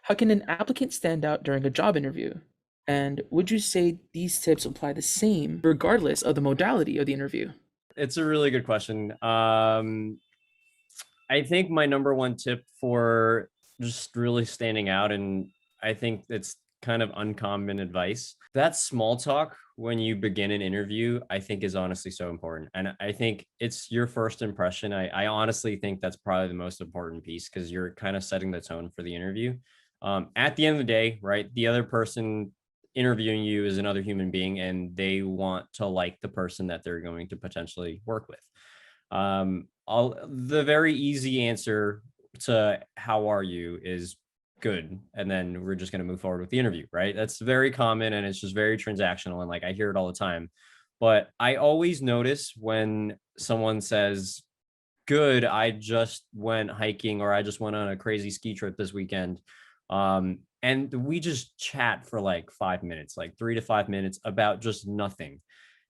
How can an applicant stand out during a job interview? And would you say these tips apply the same regardless of the modality of the interview? It's a really good question. I think my number one tip for just really standing out, and I think it's kind of uncommon advice, that small talk when you begin an interview, I think is honestly so important. And I think it's your first impression. I honestly think that's probably the most important piece because you're kind of setting the tone for the interview. At the end of the day, right, the other person interviewing you is another human being and they want to like the person that they're going to potentially work with. The very easy answer to how are you is good. And then we're just going to move forward with the interview, right? That's very common and it's just very transactional. And like I hear it all the time. But I always notice when someone says, good, I just went hiking or I just went on a crazy ski trip this weekend. And we just chat for like 5 minutes, like 3 to 5 minutes about just nothing.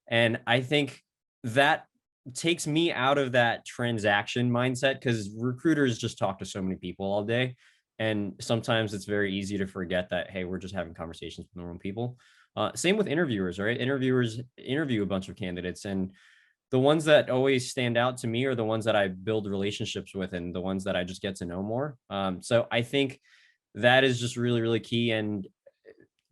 And I think that takes me out of that transaction mindset because recruiters just talk to so many people all day. And sometimes it's very easy to forget that, hey, we're just having conversations with normal people. Same with interviewers, right? Interviewers interview a bunch of candidates, and the ones that always stand out to me are the ones that I build relationships with and the ones that I just get to know more. So I think that is just really, really key. And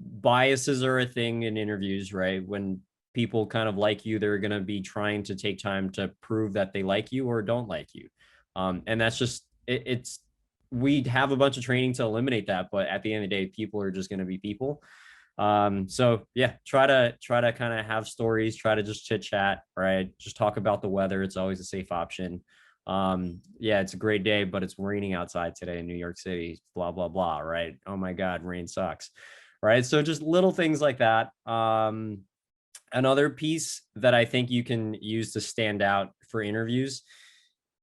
biases are a thing in interviews, right? When people kind of like you, they're going to be trying to take time to prove that they like you or don't like you. And that's just, it's, we have a bunch of training to eliminate that, but at the end of the day, people are just going to be people. So yeah, try to kind of have stories, try to just chit chat, right? Just talk about the weather. It's always a safe option. Yeah, it's a great day, but it's raining outside today in New York City, blah, blah, blah, right? Oh my God, rain sucks. Right. So just little things like that. Another piece that I think you can use to stand out for interviews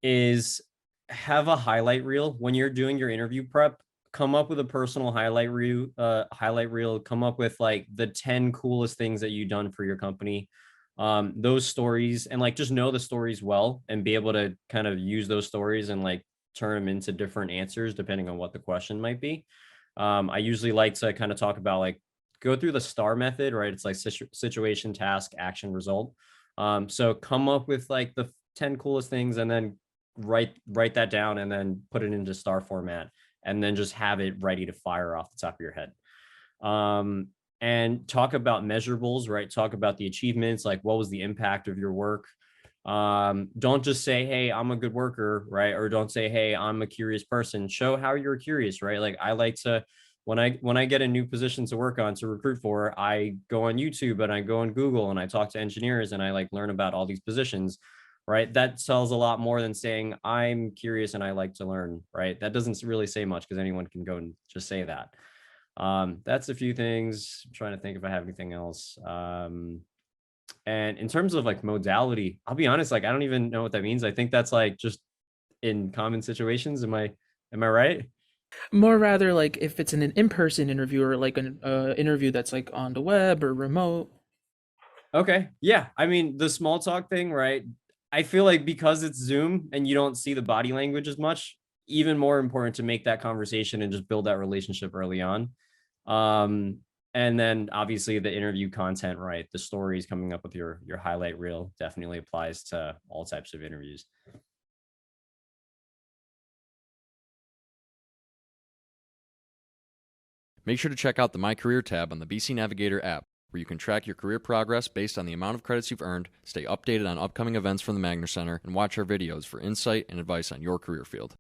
is have a highlight reel when you're doing your interview prep. Come up with a personal highlight reel, come up with like the 10 coolest things that you've done for your company. Those stories, and like just know the stories well and be able to kind of use those stories and like turn them into different answers depending on what the question might be. I usually like to kind of talk about like go through the STAR method, right? It's like situation, task, action, result. So come up with like the 10 coolest things and then write that down and then put it into STAR format and then just have it ready to fire off the top of your head. And talk about measurables, right? Talk about the achievements, like what was the impact of your work. Don't just say, hey, I'm a good worker, right? Or don't say, hey, I'm a curious person. Show how you're curious, right? Like I like to, when I get a new position to work on to recruit for, I go on YouTube and I go on Google and I talk to engineers and I like learn about all these positions, right? That sells a lot more than saying I'm curious and I like to learn, right? That doesn't really say much because anyone can go and just say that. That's a few things. I'm trying to think if I have anything else. And in terms of like modality, I'll be honest, like I don't even know what that means. I think that's like just in common situations. Am I right? More rather like if it's an in-person interview or like an interview that's like on the web or remote. Okay. Yeah. I mean, the small talk thing, right? I feel like because it's Zoom and you don't see the body language as much, even more important to make that conversation and just build that relationship early on. Um, and then obviously the interview content, right? The stories coming up with your highlight reel definitely applies to all types of interviews. Make sure to check out the My Career tab on the BC Navigator app, where you can track your career progress based on the amount of credits you've earned, stay updated on upcoming events from the Magner Center, and watch our videos for insight and advice on your career field.